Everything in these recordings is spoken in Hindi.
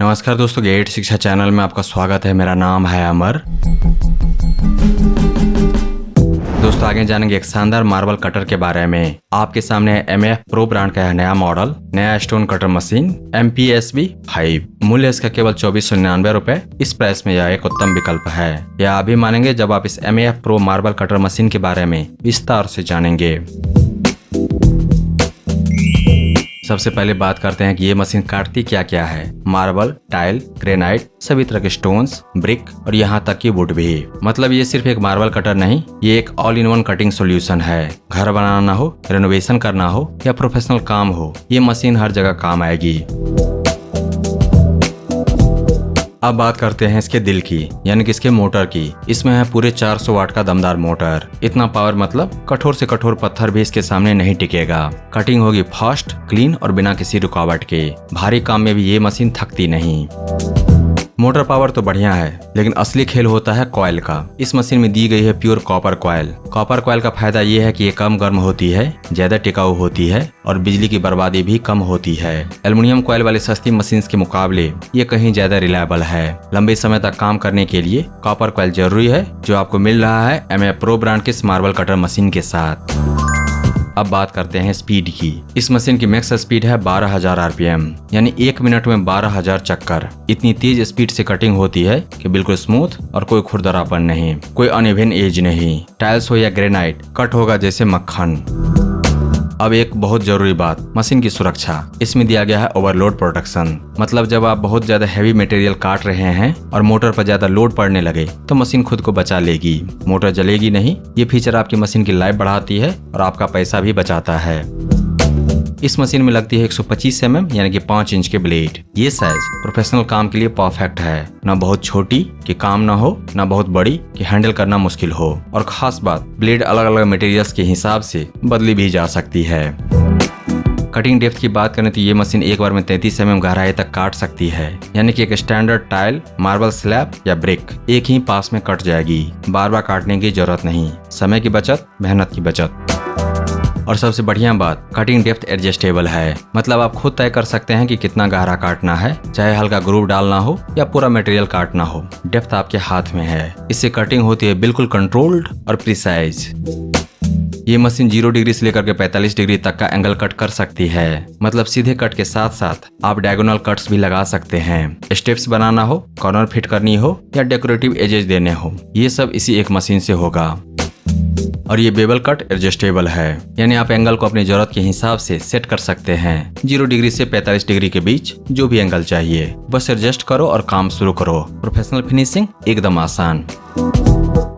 नमस्कार दोस्तों, गेट शिक्षा चैनल में आपका स्वागत है। मेरा नाम है अमर। दोस्तों आगे जानेंगे एक शानदार मार्बल कटर के बारे में। आपके सामने है MAF Pro ब्रांड का है नया मॉडल, नया स्टोन कटर मशीन MPSB 5। मूल्य इसका केवल 2499 रुपए। इस प्राइस में यह एक उत्तम विकल्प है। यह आप भी मानेंगे जब आप इस MAF Pro marble cutter machine के बारे में विस्तार से जानेंगे। सबसे पहले बात करते हैं कि ये मशीन काटती क्या क्या है। मार्बल, टाइल, ग्रेनाइट, सभी तरह के स्टोन्स, ब्रिक और यहाँ तक की वुड भी। मतलब ये सिर्फ एक मार्बल कटर नहीं, ये एक all in one cutting solution है। घर बनाना हो, रेनोवेशन करना हो या प्रोफेशनल काम हो, ये मशीन हर जगह काम आएगी। अब बात करते हैं इसके दिल की, यानी कि इसके मोटर की। इसमें है पूरे 400 वाट का दमदार मोटर। इतना पावर मतलब कठोर से कठोर पत्थर भी इसके सामने नहीं टिकेगा। कटिंग होगी फास्ट, क्लीन और बिना किसी रुकावट के। भारी काम में भी ये मशीन थकती नहीं। मोटर पावर तो बढ़िया है, लेकिन असली खेल होता है कॉइल का। इस मशीन में दी गई है pure copper coil. Copper coil का फायदा ये है कि ये कम गर्म होती है, ज्यादा टिकाऊ होती है और बिजली की बर्बादी भी कम होती है। एल्युमिनियम कॉइल वाली सस्ती मशीन के मुकाबले ये कहीं ज्यादा रिलायबल है। लंबे समय तक काम करने के लिए कॉपर कॉइल जरूरी है, जो आपको मिल रहा है MAF Pro ब्रांड के मार्बल कटर मशीन के साथ। अब बात करते हैं स्पीड की। इस मशीन की मैक्स स्पीड है 12,000 RPM, यानी 1 मिनट में 12,000 चक्कर। इतनी तेज स्पीड से कटिंग होती है कि बिल्कुल स्मूथ और कोई खुरदरापन नहीं, कोई अनइवन एज नहीं। टाइल्स हो या ग्रेनाइट, कट होगा जैसे मक्खन। अब एक बहुत जरूरी बात, मशीन की सुरक्षा। इसमें दिया गया है ओवरलोड प्रोटेक्शन। मतलब जब आप बहुत ज्यादा हैवी मटेरियल काट रहे हैं और मोटर पर ज्यादा लोड पड़ने लगे तो मशीन खुद को बचा लेगी, मोटर जलेगी नहीं। ये फीचर आपकी मशीन की लाइफ बढ़ाती है और आपका पैसा भी बचाता है। इस मशीन में लगती है 125 mm यानी कि 5 इंच के ब्लेड। ये साइज प्रोफेशनल काम के लिए परफेक्ट है। ना बहुत छोटी कि काम ना हो, ना बहुत बड़ी कि हैंडल करना मुश्किल हो। और खास बात, ब्लेड अलग अलग मटेरियल्स के हिसाब से बदली भी जा सकती है। कटिंग डेप्थ की बात करें तो ये मशीन एक बार में 33 mm गहराई तक काट सकती है, यानी कि एक स्टैंडर्ड टाइल, मार्बल स्लैब या ब्रिक एक ही पास में कट जाएगी। बार बार काटने की जरूरत नहीं। समय की बचत, मेहनत की बचत। और सबसे बढ़िया बात, कटिंग डेप्थ एडजस्टेबल है। मतलब आप खुद तय कर सकते हैं कि कितना गहरा काटना है, चाहे हल्का ग्रूव डालना हो या पूरा मटेरियल काटना हो। डेप्थ आपके हाथ में है। इससे कटिंग होती है बिल्कुल कंट्रोल्ड और प्रिसाइज। ये मशीन 0 डिग्री से लेकर के 45 डिग्री तक का एंगल कट कर सकती है। मतलब सीधे कट के साथ साथ आप डायगोनल कट्स भी लगा सकते हैं। स्टेप्स बनाना हो, कॉर्नर फिट करनी हो या डेकोरेटिव एजेस देने हो, ये सब इसी एक मशीन से होगा। और ये बेवल कट एडजस्टेबल है, यानी आप एंगल को अपनी जरूरत के हिसाब से सेट कर सकते हैं। 0 डिग्री से 45 डिग्री के बीच जो भी एंगल चाहिए, बस एडजस्ट करो और काम शुरू करो। प्रोफेशनल फिनिशिंग एकदम आसान।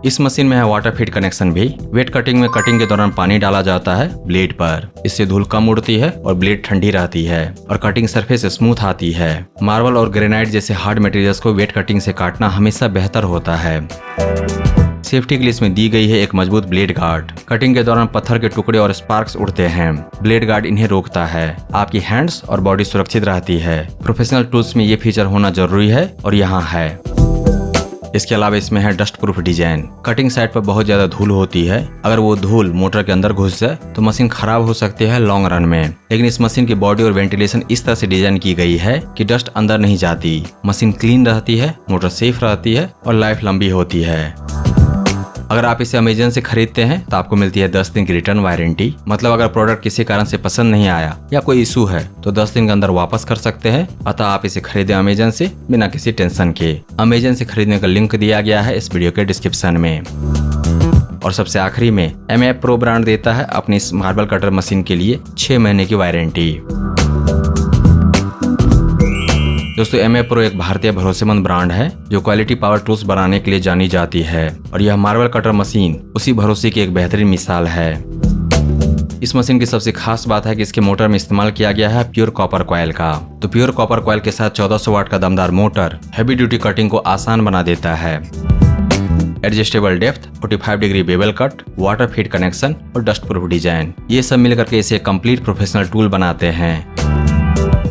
इस मशीन में है वाटर फीड कनेक्शन भी। वेट कटिंग में कटिंग के दौरान पानी डाला जाता है ब्लेड पर। इससे धूल कम उड़ती है और ब्लेड ठंडी रहती है और कटिंग सरफेस स्मूथ आती है। मार्बल और ग्रेनाइट जैसे हार्ड मटेरियल्स को वेट कटिंग से काटना हमेशा बेहतर होता है। सेफ्टी के लिए इसमें दी गई है एक मजबूत ब्लेड गार्ड। कटिंग के दौरान पत्थर के टुकड़े और स्पार्क्स उड़ते हैं, ब्लेड गार्ड इन्हें रोकता है। आपकी हैंड्स और बॉडी सुरक्षित रहती है। प्रोफेशनल टूल्स में ये फीचर होना जरूरी है और यहाँ है। इसके अलावा इसमें है dust proof design. Cutting side पर बहुत ज्यादा धूल होती है। अगर वो धूल मोटर के अंदर घुस जाए तो मशीन खराब हो सकती है लॉन्ग रन में। लेकिन इस मशीन की बॉडी और वेंटिलेशन इस तरह से डिजाइन की गई है कि डस्ट अंदर नहीं जाती। मशीन क्लीन रहती है, मोटर सेफ रहती है और लाइफ लंबी होती है। अगर आप इसे अमेजन से खरीदते हैं तो आपको मिलती है 10 दिन की रिटर्न वारंटी। मतलब अगर प्रोडक्ट किसी कारण से पसंद नहीं आया या कोई इशू है तो 10 दिन के अंदर वापस कर सकते हैं। अतः आप इसे खरीदें अमेजन से बिना किसी टेंशन के। अमेजन से खरीदने का लिंक दिया गया है इस वीडियो के डिस्क्रिप्शन में। और सबसे आखिरी में MAF Pro ब्रांड देता है अपनी इस मार्बल कटर मशीन के लिए 6 महीने की वारंटी। दोस्तों MAF Pro एक भारतीय भरोसेमंद ब्रांड है जो क्वालिटी पावर टूल्स बनाने के लिए जानी जाती है और यह मार्बल कटर मशीन उसी भरोसे की एक बेहतरीन मिसाल है। इस मशीन की सबसे खास बात है कि इसके मोटर में इस्तेमाल किया गया है प्योर कॉपर कॉइल का। तो प्योर कॉपर कॉइल के साथ 1400 वाट का दमदार मोटर हैवी ड्यूटी कटिंग को आसान बना देता है। Adjustable depth, 45 degree bevel cut, water feed connection और डस्ट प्रूफ डिजाइन, ये सब मिलकर के इसे कंप्लीट प्रोफेशनल टूल बनाते हैं।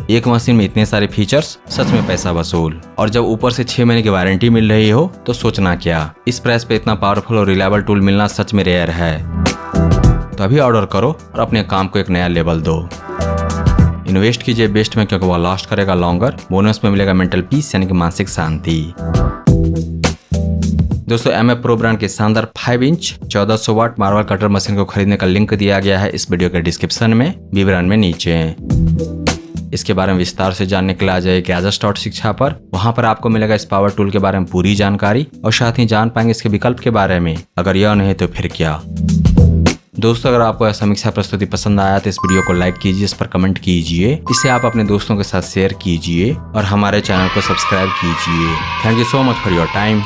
एक मशीन में इतने सारे फीचर्स, सच में पैसा वसूल। और जब ऊपर से 6 महीने की वारंटी मिल रही हो तो सोचना क्या। इस प्राइस पे इतना पावरफुल और रिलायबल टूल मिलना सच में रेयर है। तो अभी ऑर्डर करो और अपने काम को एक नया लेवल दो। इन्वेस्ट कीजिए बेस्ट में क्योंकि वह लास्ट करेगा लॉन्गर। बोनस में मिलेगा मेंटल पीस यानी कि मानसिक शांति। दोस्तों MF Pro ब्रांड के शानदार 5 इंच 1400 वाट मार्वल कटर मशीन को खरीदने का लिंक दिया गया है इस वीडियो के डिस्क्रिप्शन में, विवरण में नीचे। इसके बारे में विस्तार से जानने के लिए आ जाइए गैजेट्स शिक्षा पर। वहां पर आपको मिलेगा इस पावर टूल के बारे में पूरी जानकारी और साथ ही जान पाएंगे इसके विकल्प के बारे में। अगर यह नहीं तो फिर क्या। दोस्तों अगर आपको यह समीक्षा प्रस्तुति पसंद आया तो इस वीडियो को लाइक कीजिए, इस पर कमेंट कीजिए, इसे आप अपने दोस्तों के साथ शेयर कीजिए और हमारे चैनल को सब्सक्राइब कीजिए। Thank you so much for your time.